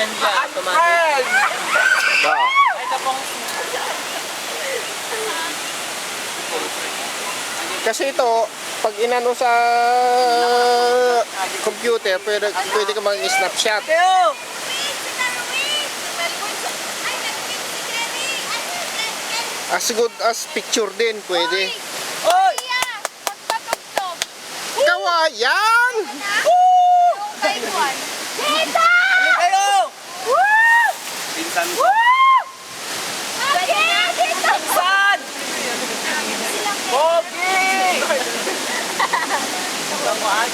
yan dyan, automatic. Oh. Ito pong... Kasi ito, pag inano sa computer, pwede ka mag-snapshot. As good as picture din, pwede. Oy! Kawayan! Ano kayo? Pinsan ko. Pinsan! Pogi!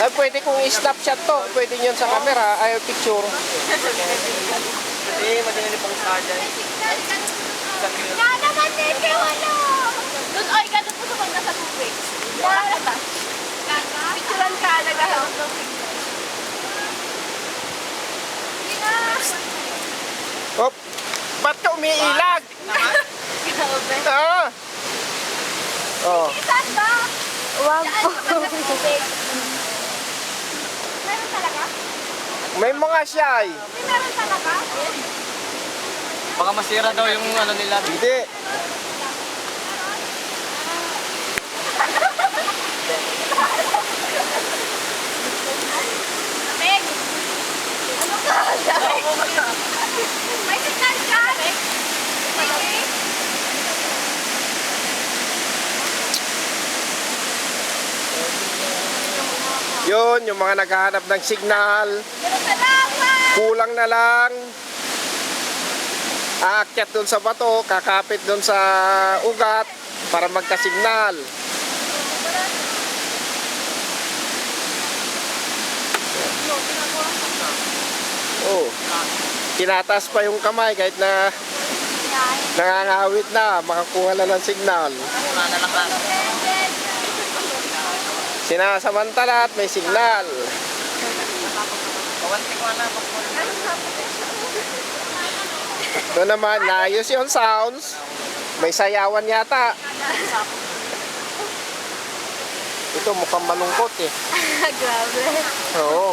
Ay, pwede kung i-snapshot to. Pwede nyo sa camera, ay picture. Hindi, madali pang sada. Doon, ay, ganun po sa pag nasa tubig. Wala ba? Picturean ka, naghahanap ng picture. Hop! Ba't ka umiilag? Grabe. Ah! Oh. Saan ba? Wag po. Meron talaga? May mga siyay. May meron talaga? Baka masira daw yung ano nila. Hindi. Meg! Ano ka? May signal ka? Meg? Yun, yung mga naghahanap ng signal. Salamat! Kulang na lang. Aakyat doon sa bato, kakapit doon sa ugat para magka-signal. Oh. Tinataas pa yung kamay kahit na nangangawit na, makakuha na ng signal. Wala na lang lang. Sinasamantala at may signal. Kawantik mo na. Ito naman, naayos yung sounds. May sayawan yata. Ito mukhang malungkot eh. Grabe. Oo.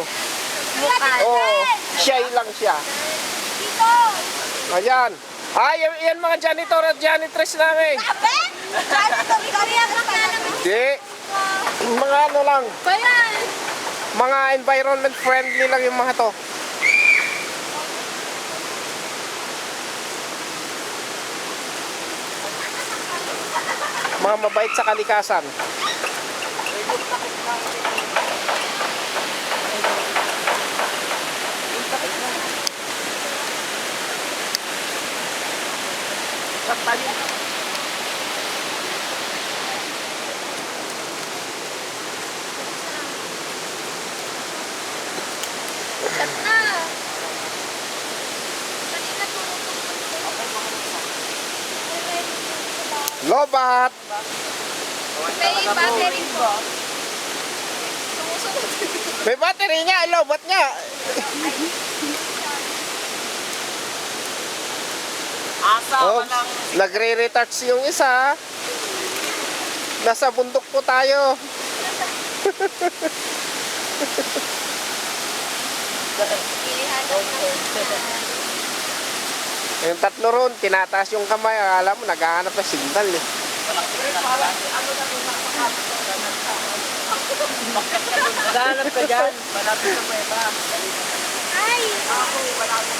Mukha. Oh, shy lang siya. Dito! Ayan. Yan mga janitor at janitress namin. Sabi? Saan ito? Victoria ka namin. Hindi. Mga ano lang. Bayan! Mga environment friendly lang yung mga to. Mga mabait sa kalikasan. Shut na! Kanina Lobat! may battery po. Sumusunod. May battery nga, lobat nga. Asa Oh, walang... nagre-retouch yung isa. Nasa bundok po tayo. Yung tatlo ron, tinataas yung kamay. Akala mo, naghahanap na signal eh. Maghanap ka dyan. Malapit sa pweta. Ay!